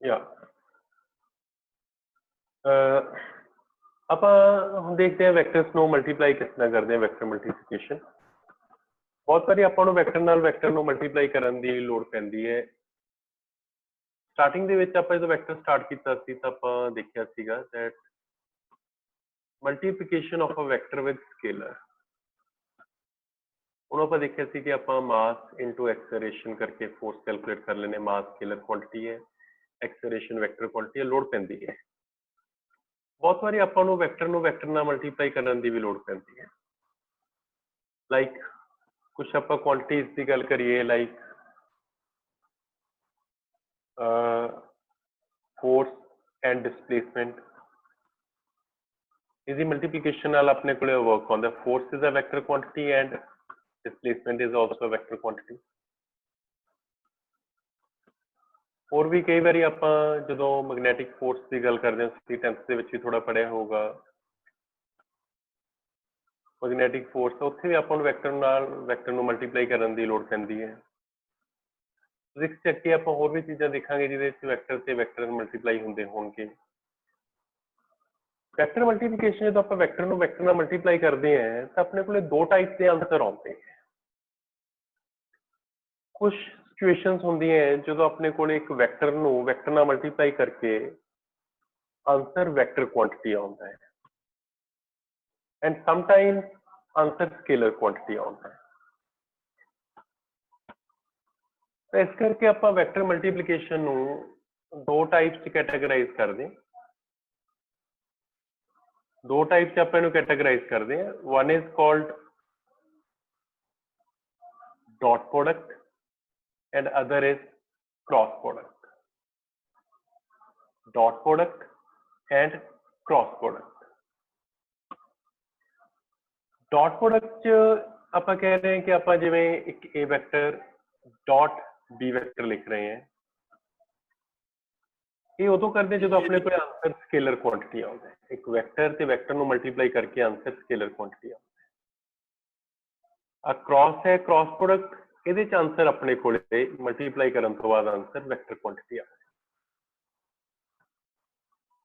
या ਆਪਾਂ ਹੁਣ ਦੇਖਦੇ ਹਾਂ ਵੈਕਟਰਸ ਨੂੰ ਮਲਟੀਪਲਾਈ ਕਿਸ ਤਰ੍ਹਾਂ ਕਰਦੇ ਹਾਂ ਵੈਕਟਰ ਮਲਟੀਪਲੀਕੇਸ਼ਨ। ਬਹੁਤ ਵਾਰੀ ਆਪਾਂ ਨੂੰ ਵੈਕਟਰ ਨੂੰ ਮਲਟੀਪਲਾਈ ਕਰਨ ਦੀ ਲੋੜ ਪੈਂਦੀ ਹੈ। ਸਟਾਰਟਿੰਗ ਦੇ ਵਿੱਚ ਆਪਾਂ ਜਦੋਂ ਵੈਕਟਰ ਸਟਾਰਟ ਕੀਤਾ ਸੀ ਤਾਂ ਆਪਾਂ ਦੇਖਿਆ ਸੀਗਾ that multiplication of a vector with scalar. ਹੁਣ ਆਪਾਂ ਦੇਖਿਆ ਸੀ ਕਿ ਆਪਾਂ ਮਾਸ ਇਨਟੂ ਐਕਸਲਰੇਸ਼ਨ ਕਰਕੇ ਫੋਰਸ ਕੈਲਕੂਲੇਟ ਕਰ ਲੈਨੇ। ਮਾਸ ਸਕੇਲਰ ਕੁਆਂਟੀਟੀ ਹੈ, ਐਕਸਲਰੇਸ਼ਨ ਵੈਕਟਰ ਕੁਆਂਟੀਟੀ ਹੈ, ਲੋਡ ਪੈਂਦੀ ਹੈ। ਬਹੁਤ ਵਾਰੀ ਆਪਾਂ ਨੂੰ ਵੈਕਟਰ ਨਾਲ ਮਲਟੀਪਲਾਈ ਕਰਨ ਦੀ ਵੀ ਲੋੜ ਪੈਂਦੀ ਹੈ। ਲਾਈਕ ਕੁਛ ਆਪਾਂ ਕੁਆਂਟੀਟੀਜ਼ ਦੀ ਗੱਲ ਕਰੀਏ, ਲਾਈਕ फोर्स एंड डिस्प्लेसमेंट, इसकी मल्टीप्लिकेशन नाल अपने को वर्क आउंदा। Force is a vector quantity and displacement is also a vector quantity. और भी कई बार आप जो मैग्नैटिक फोर्स की गल करते हैं 10th भी थोड़ा पढ़िया होगा। मैग्नैटिक फोर्स उत्थे भी आपको वैक्टर मल्टीप्लाई करने की लोड़ पैंदी है। फिजिक्स च अगे आप होर भी चीज़ां देखांगे जिहदे वैक्टर ते वैक्टर मल्टीप्लाई हुंदे होणगे। वैक्टर मल्टीप्लिकेशन जो आप वैक्टर मल्टीप्लाई करते हैं तो अपने को दो टाइप के आंसर आते हैं। कुछ सिचुएशंस होंदी हैं जो अपने को एक वैक्टर मल्टीप्लाई करके आंसर वैक्टर क्वांटिटी आता है and sometimes answer scalar quantity आता है। तो इस करके आप वैक्टर मल्टीप्लिकेशन दो टाइप कैटेगराइज कर दें। दो टाइप से आप कैटेगराइज कर दें। One is called dot product and other is cross product. Dot product and cross product. Dot product च ਆਪਾਂ कह रहे हैं कि ਆਪਾਂ जिवें एक a vector dot b vector लिख रहे हैं। ये उदों करते जो अपने को आंसर स्केलर क्वांटिटी आता है। एक वेक्टर ते वेक्टर ਨੂੰ मल्टीप्लाई करके आंसर स्केलर क्वांटिटी आता है। आ क्रॉस है क्रॉस प्रोडक्ट, ਇਹਦੇ ਚ ਆਨਸਰ ਆਪਣੇ ਕੋਲੇ ਮਲਟੀਪਲਾਈ ਕਰਨ ਤੋਂ ਬਾਅਦ ਆਨਸਰ ਵੈਕਟਰ ਕੁਆਂਟੀਟੀ ਆ ਜਾਏ।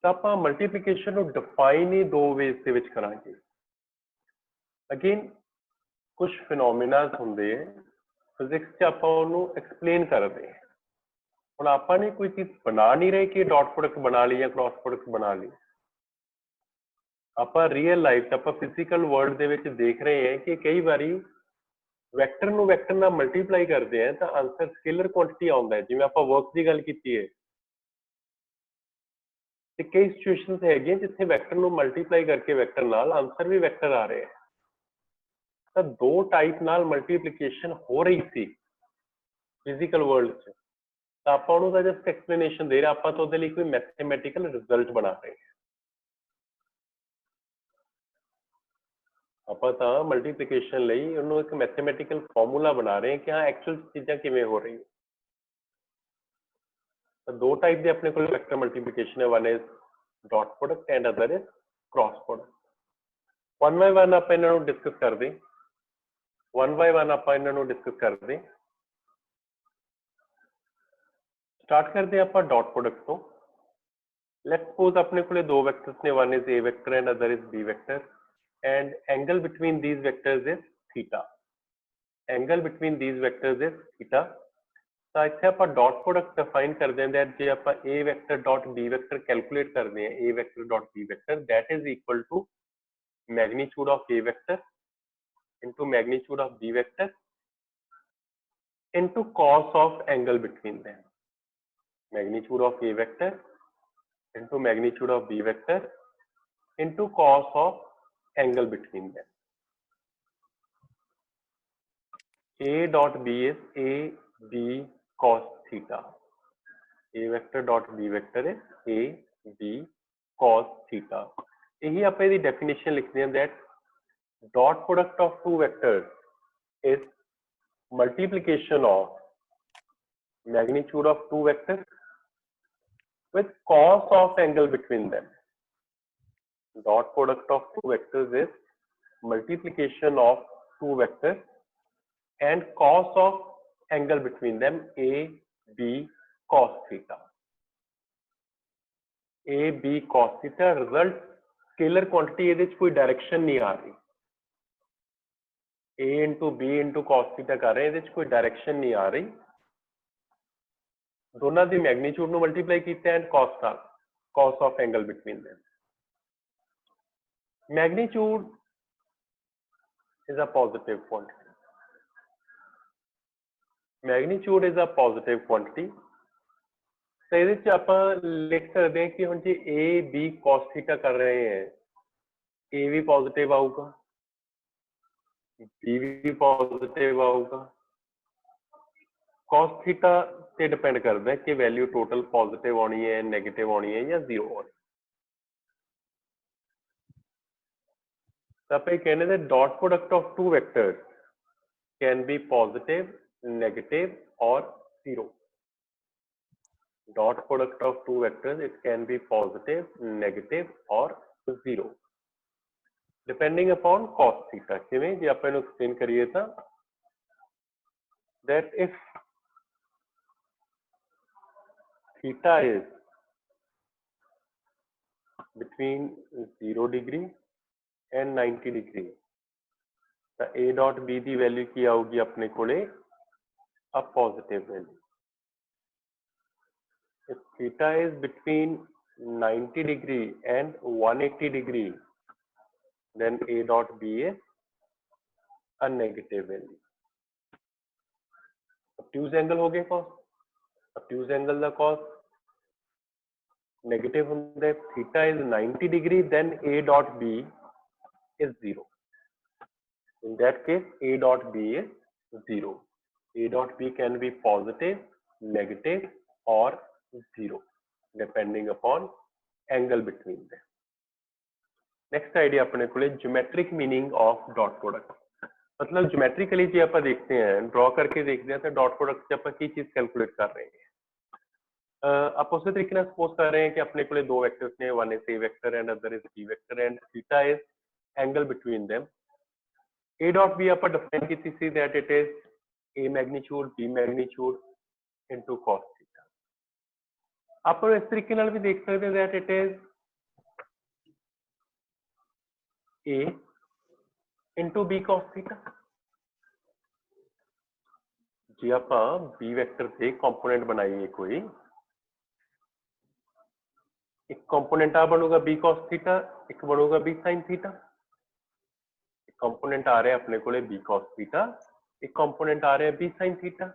ਤਾਂ ਆਪਾਂ ਮਲਟੀਪਲੀਕੇਸ਼ਨ ਨੂੰ ਡਿਫਾਈਨ ਹੀ ਦੋ ਵੇਜ਼ ਦੇ ਵਿੱਚ ਕਰਾਂਗੇ। ਅਗੇਨ ਕੁਝ ਫਿਨੋਮੀਨਾਸ ਹੁੰਦੇ ਹੈ ਫਿਜ਼ਿਕਸ ਚ ਆਪਾਂ ਉਹਨੂੰ ਐਕਸਪਲੇਨ ਕਰਦੇ ਹਾਂ। ਹੁਣ ਆਪਾਂ ਨੇ ਕੋਈ ਚੀਜ਼ ਬਣਾ ਨਹੀਂ ਰਹੇ ਕਿ ਡਾਟ ਪ੍ਰੋਡਕਟ ਬਣਾ ਲਈ ਜਾਂ ਕ੍ਰਾਸ ਪ੍ਰੋਡਕਟ ਬਣਾ ਲਈ। ਆਪਾਂ ਰੀਅਲ ਲਾਈਫ ਚ ਆਪਾਂ ਫਿਜ਼ੀਕਲ ਵਰਲਡ ਦੇ ਵਿੱਚ ਦੇਖ ਰਹੇ ਹਾਂ ਕਿ ਕਈ ਵਾਰੀ ਵੈਕਟਰ ਨੂੰ ਵੈਕਟਰ ਨਾਲ ਮਲਟੀਪਲਾਈ ਕਰਦੇ ਆ ਤਾਂ ਆਨਸਰ ਸਕੇਲਰ ਕੁਆਂਟੀਟੀ ਆਉਂਦਾ ਹੈ। ਜਿਵੇਂ ਆਪਾਂ ਵਰਕ ਦੀ ਗੱਲ ਕੀਤੀ ਹੈ ਤੇ ਕਈ ਸਿਚੁਏਸ਼ਨਸ ਹੈਗੀਆਂ ਜਿੱਥੇ ਵੈਕਟਰ ਨੂੰ ਮਲਟੀਪਲਾਈ ਕਰਕੇ ਵੈਕਟਰ ਨਾਲ ਆਨਸਰ ਵੀ ਵੈਕਟਰ ਆ ਰਹੇ ਆ। ਤਾਂ ਦੋ ਟਾਈਪ ਨਾਲ ਮਲਟੀਪਲੀਕੇਸ਼ਨ ਹੋ ਰਹੀ ਸੀ ਫਿਜ਼ੀਕਲ ਵਰਲਡ 'ਚ। ਤਾਂ ਆਪਾਂ ਉਹਨੂੰ ਤਾਂ ਜਸਟ ਐਕਸਪਲੇਨੇਸ਼ਨ ਦੇ ਰਹੇ, ਆਪਾਂ ਤਾਂ ਉਹਦੇ ਲਈ ਕੋਈ ਮੈਥਮੈਟੀਕਲ ਰਿਜ਼ਲਟ ਬਣਾ ਰਹੇ ਹਾਂ। ਆਪਾਂ ਤਾਂ ਮਲਟੀਪਲੀਕੇਸ਼ਨ ਲਈ ਉਹਨੂੰ ਇੱਕ ਮੈਥਮੈਟੀਕਲ ਫਾਰਮੂਲਾ ਬਣਾ ਰਹੇ ਹਾਂ ਕਿ ਹਾਂ ਐਕਚੁਅਲ ਚੀਜ਼ਾਂ ਕਿਵੇਂ ਹੋ ਰਹੀਆਂ। ਤਾਂ ਦੋ ਟਾਈਪ ਦੇ ਆਪਣੇ ਕੋਲ ਵੈਕਟਰ ਮਲਟੀਪਲੀਕੇਸ਼ਨ ਹੈ। One is dot product and other is cross product. One by one आप इन्हों डिस्कस कर दें। वन बाय वन आप इन्हों डिस्कस कर दें। स्टार्ट करते हैं आप डॉट प्रोडक्ट तो। लेट्स सपोज अपने को दो वेक्टर्स ने, one is A vector and other is B vector and angle between these vectors is theta. Angle between these vectors is theta. तो इतने आप डॉट प्रोडक्ट डिफाइन कर दें दैट जो आप A vector dot B vector calculate करते हैं, ए vector dot B vector that is equal to magnitude of a vector into magnitude of b vector into cos of angle between them. Magnitude of a vector into magnitude of b vector into cos of angle between them. A dot b is a b cos theta. A vector dot b vector is a b cos theta. यही आप इसकी definition लिखते हैं that dot product of two vectors is multiplication of magnitude of two vectors with cos of angle between them. Dot product of two vectors is multiplication of two vectors and cos of angle between them, a b cos theta. A b cos theta result scalar quantity ਇਹਦੇ ਚ ਕੋਈ direction नहीं आ रही a into b into cos theta कर रहे हैं ਇਹਦੇ ਚ ਕੋਈ डायरेक्शन नहीं आ रही दोनों ਦੀ मैग्नीट्यूड ਨੂੰ मल्टीप्लाई ਕੀਤਾ and cos of angle between them magnitude is a positive quantity magnitude is a positive quantity तो ਇਹਦੇ ਚ ਆਪਾਂ ਲਿਖ ਸਕਦੇ ਹਾਂ ਕਿ ਹੁਣ ਜੇ a b cos थीटा कर रहे हैं a भी पॉजिटिव आऊगा b भी पॉजिटिव आऊगा cos थीटा ਤੇ ਡਿਪੈਂਡ ਕਰਦਾ ਹੈ ਕਿ ਵੈਲਿਊ ਟੋਟਲ ਪੋਜ਼ਿਟਿਵ ਆਉਣੀ ਹੈ 네ਗੇਟਿਵ ਆਉਣੀ ਹੈ ਜਾਂ ਜ਼ੀਰੋ ਆਉਣੀ ਤਾਂ ਆਪਾਂ ਇਹ ਕਹਿੰਦੇ ਨੇ dot product of two vectors can be positive negative ਔਰ zero dot product of two vectors it can be positive negative or zero depending upon cos theta ਕਿਵੇਂ ਜੇ ਆਪਾਂ ਇਹਨੂੰ ਐਕਸਪਲੇਨ ਕਰੀਏ ਤਾਂ that if theta is between 0 degree and 90 degree ਤਾਂ a dot b the value ਕੀ ਆਊਗੀ ਆਪਣੇ ਕੋਲੇ a positive value if theta is between 90 degree and 180 degree then a dot b is a negative value obtuse angle हो गया cos obtuse angle ਦਾ cos negative ਹੁੰਦਾ है theta is 90 degree then a dot b is 0 in that case a dot b is 0 a dot b can be positive negative or 0 depending upon angle between them next idea अपने को geometric meaning of dot product मतलब geometrically जो आप देखते हैं draw करके देखते हैं तो डॉट प्रोडक्ट से आप की चीज कैलकुलेट कर रहे हैं आप उसी तरीके से सपोज कर रहे हैं कि अपने को दो वेक्टर्स ने one is A vector and other is B vector and theta is angle between them A dot B आप डिफाइन की थी that it is A magnitude B magnitude into cos theta आप इस तरीके नाल भी देख सकते हैं that it is A into B cos theta जी आप बी वेक्टर से कंपोनेंट बनाइए कोई एक कंपोनेंट आ बनूगा बी cos थीटा एक बनूगा बी sin थीटा एक कंपोनेंट आ रहा है अपने को बी cos थीटा एक कंपोनेंट आ रहा है बी sin थीटा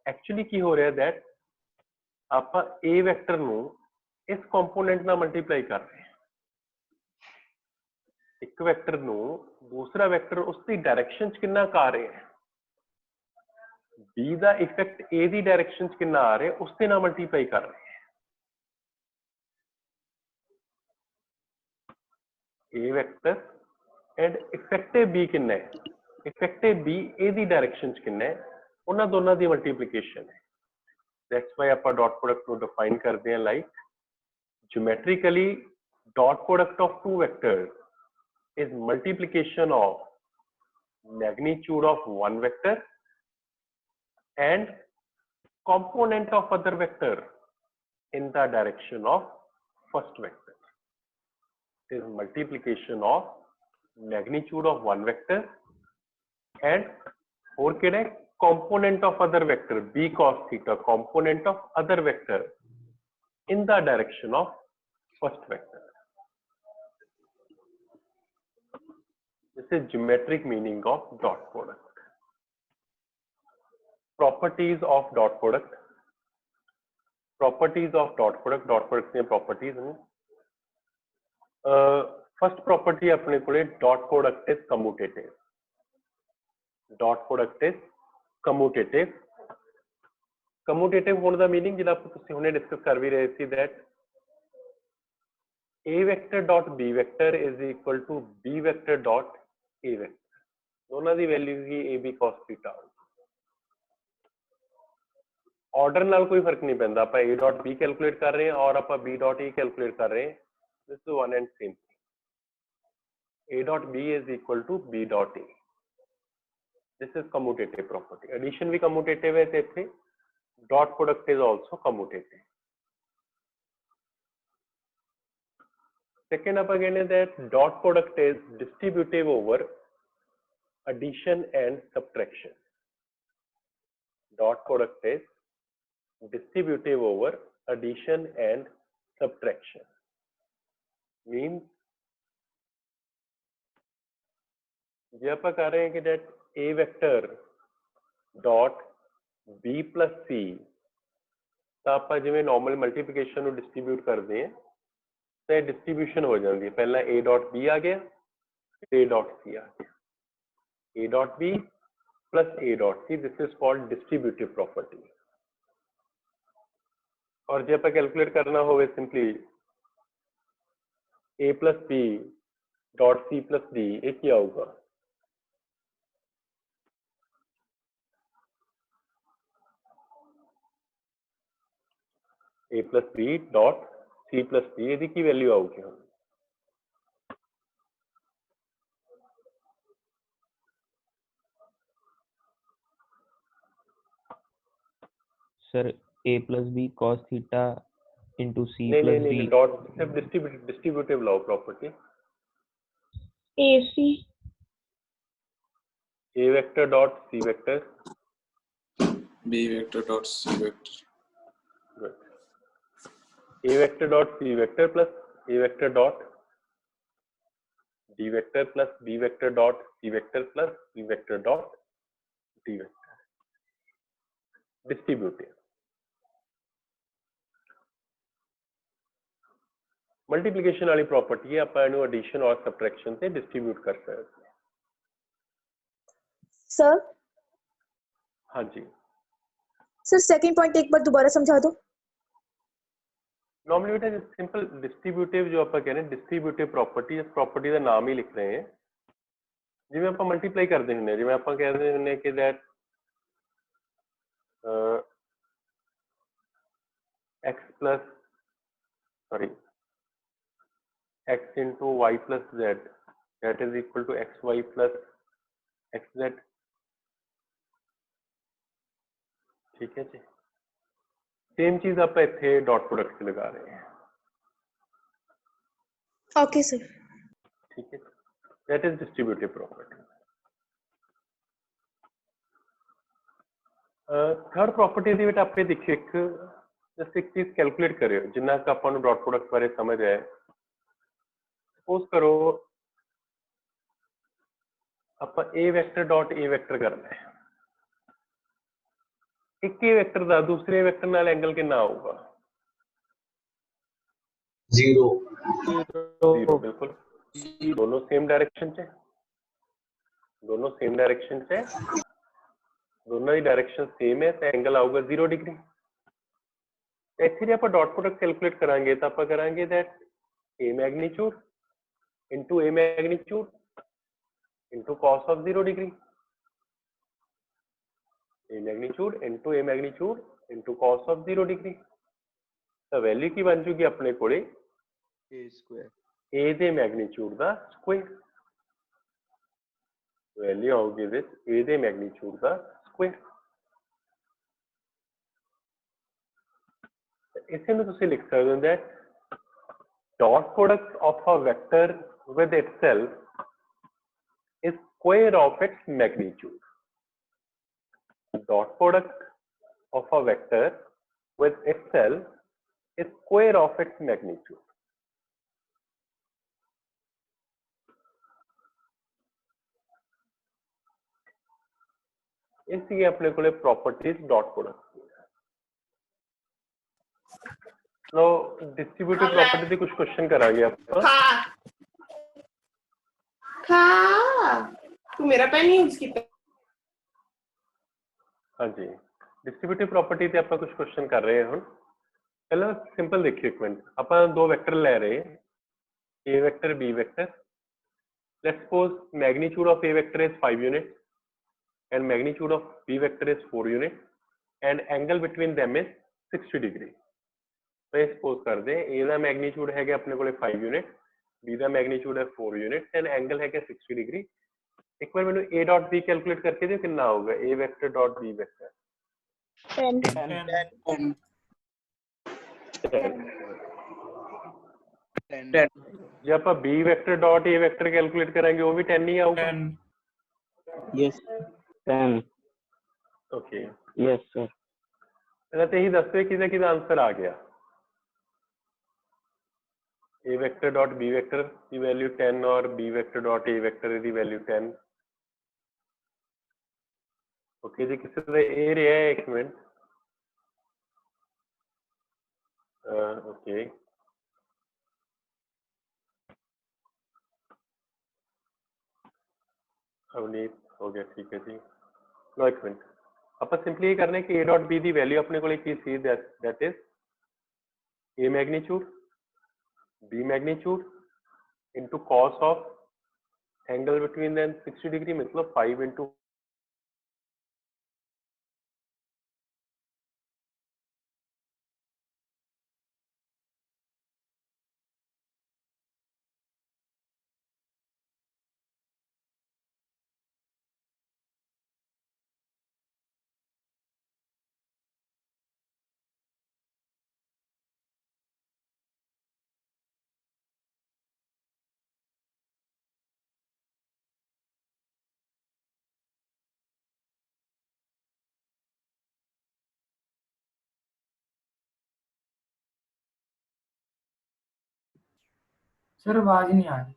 एक्चुअली की हो रहा है दैट आप ए वेक्टर नु इस कंपोनेंट ना मल्टीप्लाई कर रहे हैं एक वेक्टर नु दूसरा वेक्टर उसकी डायरेक्शन च कितना आ रहे हैं बी दा इफेक्ट ए दी डायरेक्शन च कितना आ रहे हैं उससे ना मल्टीप्लाई कर रहे हैं ए वेक्टर एंड इफेक्टिव बी कितना है इफेक्टिव बी ए दी डायरेक्शन च कितना है उन्हां दोनों दी मल्टीप्लिकेशन है दैट्स व्हाई आप डॉट प्रोडक्ट को डिफाइन करते हैं like geometrically dot product of two vectors is multiplication of magnitude of one vector and component of other vector in the direction of first vector. It is multiplication of magnitude of one vector and or component of other vector b cos theta component of other vector in the direction of first vector. This is geometric meaning of dot product. Properties of dot product dot product में properties हैं first property अपने को dot product is commutative commutative होने का meaning जिला आप हमने discuss कर भी रहे थे that a vector dot b vector is equal to b vector dot a vector दोनों की value he a b cos theta order नाल कोई फर्क नहीं पैंदा आप a डॉट b कैलकुलेट कर रहे हैं और आप b डॉट e कैलकुलेट कर रहे हैं this is one and same a dot b is equal to b dot e this is commutative property addition भी कम्यूटेटिव है ते इथे dot product is also commutative second आप कहने that dot product is distributive over addition and subtraction. Dot product is distributive over addition and subtraction. Means ਜੇ ਆਪਾਂ ਕਰ ਰਹੇ ਹਾਂ ਕਿ that a vector dot b plus c ਤਾਂ ਆਪਾਂ ਜਿਵੇਂ normal multiplication ਨੂੰ distribute ਕਰਦੇ ਹਾਂ ਤਾਂ distribution ਹੋ ਜਾਂਦੀ ਹੈ ਪਹਿਲਾਂ a dot b ਆ ਗਿਆ a dot c ਆ ਗਿਆ a dot b plus a dot c, this is called distributive property. और जब आप कैलकुलेट करना होवे simply a plus b dot c plus d ये क्या होगा a plus b dot c plus d यदि की वैल्यू आओगी हम sir a plus b cos theta into c नहीं plus नहीं d नहीं डॉट सिर्फ डिस्ट्रीब्यूटिव लाओ property AC a vector dot c vector b vector dot c vector a vector dot c vector plus a vector dot d vector plus b vector dot c vector plus b vector dot d vector distributive multiplication वाली property है ਆਪਾਂ ਇਹਨੂੰ edition और subtraction से distribute कर सकते हैं sir हाँ जी सर सेकंड पॉइंट एक बार दोबारा समझा दो नॉर्मली बेटा सिंपल डिस्ट्रीब्यूटिव जो ਆਪਾਂ ਕਹਿੰਦੇ डिस्ट्रीब्यूटिव प्रॉपर्टी इस प्रॉपर्टी ਦਾ ਨਾਮ ਹੀ ਲਿਖ ਰਹੇ ਹਾਂ ਜਿਵੇਂ ਆਪਾਂ ਮਲਟੀਪਲਾਈ ਕਰਦੇ ਹੁੰਦੇ ਹਾਂ ਜਿਵੇਂ ਆਪਾਂ ਕਹਿੰਦੇ ਹੁੰਦੇ ਕਿ that x plus sorry x into y plus z that is equal to xy plus xz ठीक है जी सेम चीज आप इतने डॉट प्रोडक्ट से लगा रहे हैं ओके सर ठीक है that is distributive property third property ਦੇ ਵਿੱਚ ਆਪੇ ਦੇਖਿਓ ਇੱਕ ਜਸਟ ਇੱਕ ਚੀਜ਼ ਕੈਲਕੂਲੇਟ ਕਰਿਓ ਜਿੰਨਾ ਕ ਆਪਾਂ ਨੂੰ ਡਾਟ ਪ੍ਰੋਡਕਟ ਬਾਰੇ ਸਮਝ ਆਇਆ ਸਪੋਜ਼ ਕਰੋ ਆਪਾਂ a vector dot a vector ਕਰਨਾ ਹੈ ਇੱਕ a ਵੈਕਟਰ ਦਾ ਦੂਸਰੇ ਵੈਕਟਰ ਨਾਲ ਐਂਗਲ ਕਿੰਨਾ ਆਊਗਾ 0 बिल्कुल दोनों सेम डायरेक्शन से दोनों सेम डायरेक्शन से दोनों ही डायरेक्शन सेम है तो एंगल आऊगा 0 डिग्री एक्चुअली आप डॉट प्रोडक्ट कैलकुलेट करांगे तो आप करांगे that a magnitude into a magnitude into cos of 0 degree a magnitude into a magnitude into cos of 0 degree तो वैल्यू की बन जूगी अपने कोले a square a ਦੇ ਮੈਗਨੀਟਿਊਡ ਦਾ ਸਕੁਅਰ ਵੈਲਿਊ ਆਊਗੀ ਵਿੱਚ a ਦੇ ਮੈਗਨੀਟਿਊਡ ਦਾ ਸਕੁਅਰ ਇਸੇ ਨੂੰ ਤੁਸੀਂ ਲਿਖ ਸਕਦੇ ਹੋ that dot product of a vector with itself is square of its magnitude dot product of a vector with itself is square of its magnitude इसी अपने को प्रॉपर्टीज डॉट प्रोडक्ट लो डिस्ट्रीब्यूटिव प्रॉपर्टी से कुछ क्वेश्चन करांगे आप तू मेरा pen use किया हाँ जी डिस्ट्रीब्यूटिव प्रॉपर्टी से आप कुछ क्वेश्चन कर रहे हैं हम पहले सिंपल देखिए एक मिनट आप दो वेक्टर ले रहे हैं a vector b vector let's suppose magnitude of a vector is 5 unit and magnitude of b vector is 4 unit and angle between them is 60 degree तो सपोज कर दें a ਦਾ मैग्नीट्यूड है अपने को 5 यूनिट b ਦਾ magnitude है 4 unit and angle है 60 degree एक बार मैंने a डॉट b कैलकुलेट करके दियो कितना होगा a vector dot b vector 10 10 10 ਜੇ ਆਪਾਂ b vector dot a vector calculate ਕਰਾਂਗੇ ਉਹ ਵੀ 10 ਹੀ ਆਊਗਾ। 10 yes 10 ਓਕੇ, yes sir ਪਹਿਲਾਂ ਤੇ ਇਹੀ ਦੱਸੋ ਕਿਹਦਾ ਕਿਹਦਾ ਆਨਸਰ ਆ ਗਿਆ। a vector dot b vector the value 10 ਔਰ b vector dot a vector the value 10। Okay ਜੀ, ਕਿਸੇ ਦਾ ਇਹ ਰਿਹਾ ਹੈ, ਇੱਕ ਮਿੰਟ। ਓਕੇ, ਅਵਨੀਤ ਹੋ ਗਿਆ, ਠੀਕ ਹੈ ਜੀ। ਲਓ ਇੱਕ ਮਿੰਟ, ਆਪਾਂ ਸਿੰਪਲੀ ਇਹ ਕਰਨਾ ਕਿ a dot b the value ਆਪਣੇ ਕੋਲ ਕੀ ਸੀ, that is a magnitude b magnitude into cos of angle between them 60 degree, मतलब 5 into सर आवाज नहीं आ रही।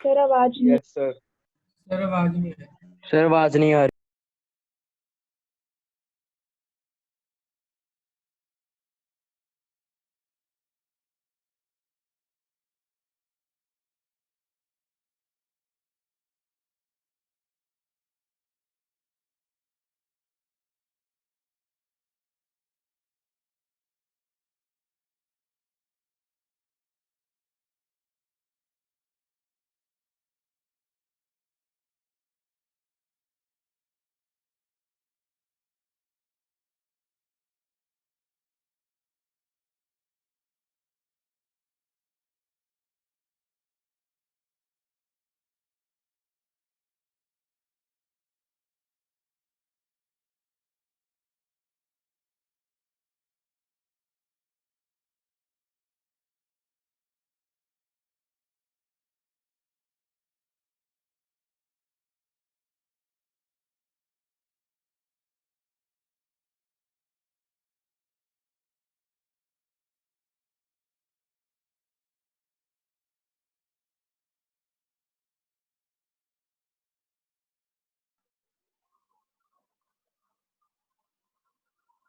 सर आवाज नहीं। yes sir सर आवाज नहीं आ रही। sir आवाज नहीं आ रही।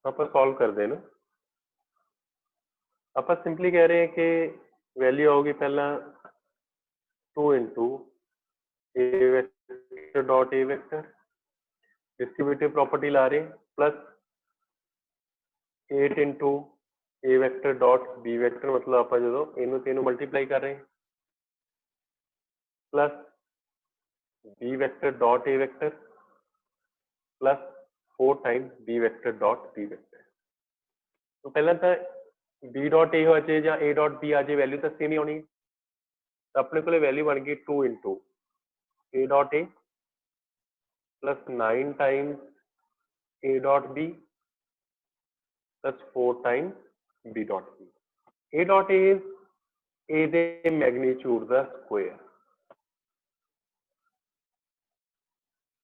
ਆਪਾਂ ਸੋਲਵ ਕਰਦੇ ਇਹਨੂੰ। ਆਪਾਂ ਸਿੰਪਲੀ ਕਹਿ ਰਹੇ ਹਾਂ ਕਿ ਵੈਲਿਊ ਆਊਗੀ ਪਹਿਲਾਂ 2 into a vector dot a vector, distributive property ला रहे plus 8 into a vector dot b vector, मतलब ਆਪਾਂ ਜਦੋਂ ਇਹਨੂੰ ਤੇ ਇਹਨੂੰ ਮਲਟੀਪਲਾਈ ਕਰ ਰਹੇ plus b vector dot a vector plus 4 times b vector dot b vector। तो ਪਹਿਲਾਂ ਤਾਂ b dot a ਹੋ ਜਾਏ ਜਾਂ a dot b ਆ ਜਾਏ, ਵੈਲਿਊ ਤਾਂ ਸੇਮ ਹੀ ਹੋਣੀ। ਤਾਂ ਆਪਣੇ ਕੋਲੇ ਵੈਲਿਊ ਬਣ ਗਈ 2 into a dot a plus 9 times a dot b plus 4 times b dot b। a dot a is a ਦੇ magnitude the square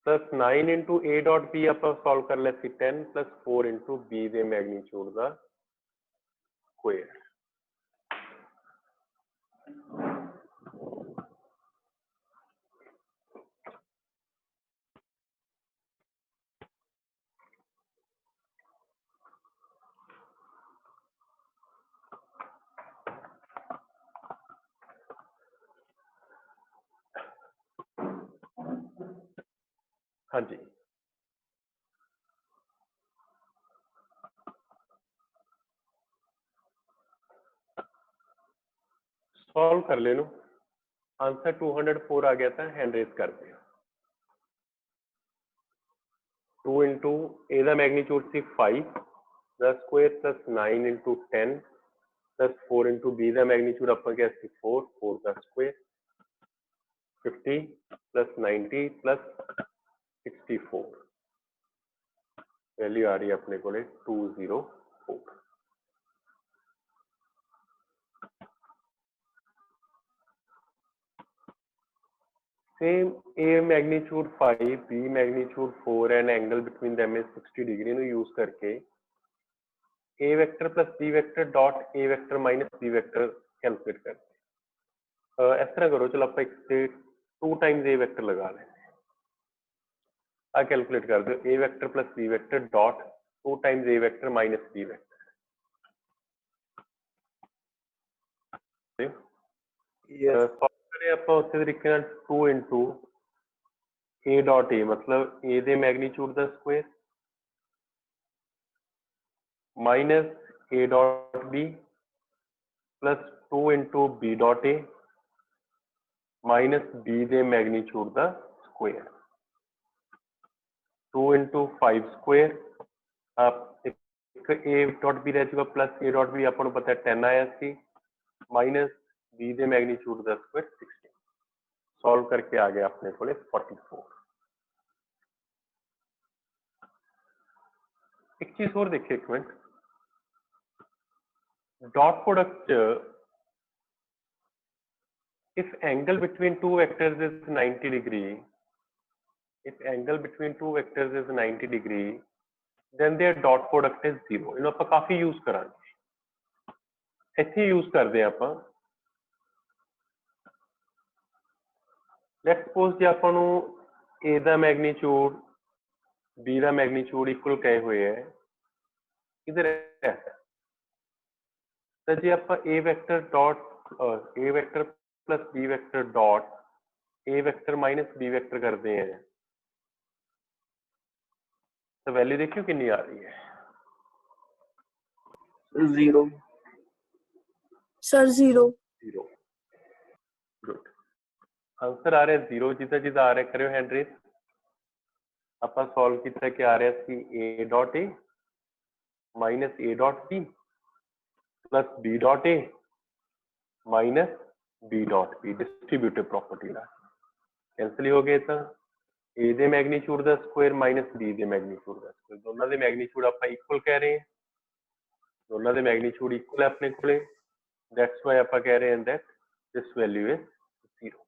plus 9 into a dot b ਆਪਾਂ solve ਕਰ ਲਿਆ ਸੀ 10 plus 4 into b ਦੇ magnitude ਦਾ square। हाँ जी, solve कर ले लो। Answer 204 आ गया था, हैंड रेज कर दिया। 2 into a दा मैग्नीट्यूड सी 5 द square plus 9 into 10 plus 4 into b दा मैग्नीट्यूड अपर क्या सी 4 4 दा स्क्वायर 50 प्लस 90 प्लस 64, वैल्यू आ रही है अपने को 204। same a magnitude 5 b magnitude 4 and angle between them is 60 degree ਨੂੰ यूज करके a vector plus b vector dot a vector minus b vector calculate करते हैं। इस तरह करो, चलो आप एक से 2 टाइम्स a vector लगा लें, आ कैलकुलेट कर दो a vector plus b vector dot 2 times a vector minus b vector। Solve करें ਆਪਾਂ ਉਸੇ ਤਰੀਕੇ ਨਾਲ 2 into a dot a मतलब a ਦੇ magnitude the square minus a dot b plus 2 into b dot a minus b ਦੇ magnitude ਦਾ square 2 into 5 square आप एक a dot b ਰਹਿ ਜਾਊਗਾ plus a dot b ਆਪਾਂ ਨੂੰ ਪਤਾ 10 ਆਇਆ ਸੀ minus b ਦੇ ਮੈਗਨੀਟਿਊਡ ਦਾ ਸਕੁਅਰ 16। सॉल्व करके आ गया अपने को 44। एक चीज और देखिए, एक minute, dot product if angle between two vectors is 90 degree, if angle between two vectors is 90 degree then their dot product is 0। ਇਹਨੂੰ ਆਪਾਂ ਕਾਫੀ ਯੂਜ਼ ਕਰਾਂਗੇ, ਇੱਥੇ ਯੂਜ਼ ਕਰਦੇ ਆਪਾਂ। ਲੈਟਸ ਸਪੋਜ਼ ਜੇ ਆਪਾਂ ਨੂੰ a the magnitude b the magnitude equal ਕਹੇ ਹੋਏ ਹੈ, ਇਧਰ ऐसा ਤਾਂ ਜੇ ਆਪਾਂ a vector dot a vector plus b vector dot a vector minus b vector ਕਰਦੇ हैं तो वैल्यू देखियो कितनी आ रही है, 0 सर 0 0। गुड, आंसर आ रहा है 0। जिदा जिदा आ रहा है करो हैंड रेस। ਆਪਾਂ ਸੋਲਵ ਕੀਤਾ ਕਿ ਆ ਰਿਹਾ ਸੀ a dot a minus a dot b plus b dot a minus b dot b distributive property ला कैंसिल हो गए तो a ਦੇ मैग्नीट्यूड ਦਾ ਸਕੁਅਰ ਮਾਈਨਸ b ਦੇ मैग्नीट्यूड ਦਾ ਸਕੁਅਰ, ਦੋਨਾਂ ਦੇ मैग्नीट्यूड ਆਪਾਂ ਇਕੁਅਲ ਕਹਿ ਰਹੇ ਹਾਂ, ਦੋਨਾਂ ਦੇ मैग्नीट्यूड ਇਕੁਅਲ ਹੈ ਆਪਣੇ ਕੋਲੇ, दैट्स व्हाई ਆਪਾਂ ਕਹਿ ਰਹੇ ਹਾਂ दैट दिस वैल्यू इज 0।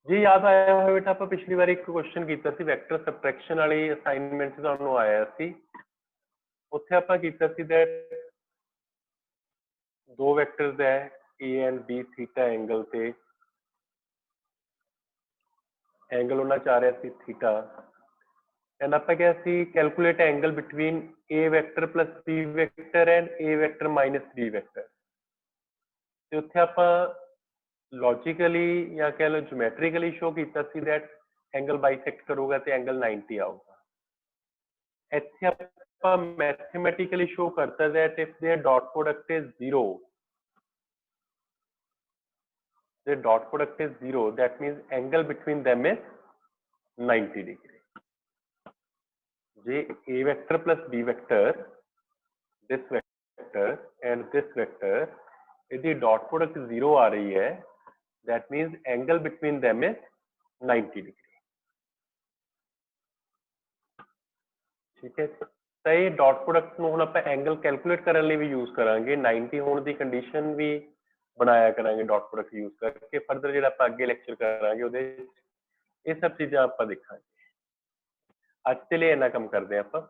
जी याद आया होवे बेटा, ਆਪਾਂ ਪਿਛਲੀ ਵਾਰ ਇੱਕ ਕੁਐਸਚਨ ਕੀਤਾ ਸੀ ਵੈਕਟਰ ਸਬਟ੍ਰੈਕਸ਼ਨ ਵਾਲੀ ਅਸਾਈਨਮੈਂਟ ਚ ਤੁਹਾਨੂੰ ਆਇਆ ਸੀ, ਉੱਥੇ ਆਪਾਂ ਕੀਤਾ ਸੀ दैट दो वेक्टर्स है a and b theta angle से एंगल होना चाह रहा सी थीटा एंड आप क्या सी calculate angle between a vector plus b vector and a vector minus b vector. तो उत्थे आप लॉजिकली या कह लो ज्योमेट्रिकली शो किया सी दैट एंगल बाइसेक्ट करोगा तो एंगल 90 आऊगा। इत्थे आप मैथमेटिकली शो करता that if there dot product is 0, the dot product is 0, that means angle between them is 90 degree। J a vector plus b vector, this vector and this vector, यदि dot product 0 आ रही है, that means angle between them is 90 degree। ठीक है, तो ये dot product ਨੂੰ ਹੁਣ ਆਪਾਂ angle calculate ਕਰਨ ਲਈ ਵੀ use ਕਰਾਂਗੇ, 90 ਹੋਣ ਦੀ condition ਵੀ बनाया करांगे डॉट प्रोडक्ट यूज करके। फर्दर जो आप अगे लैक्चर करांगे ਉਹਦੇ ਇਹ सब चीज़ें आप देखांगे। ਅੱਜ के लिए इन्ना कम करते हैं आप।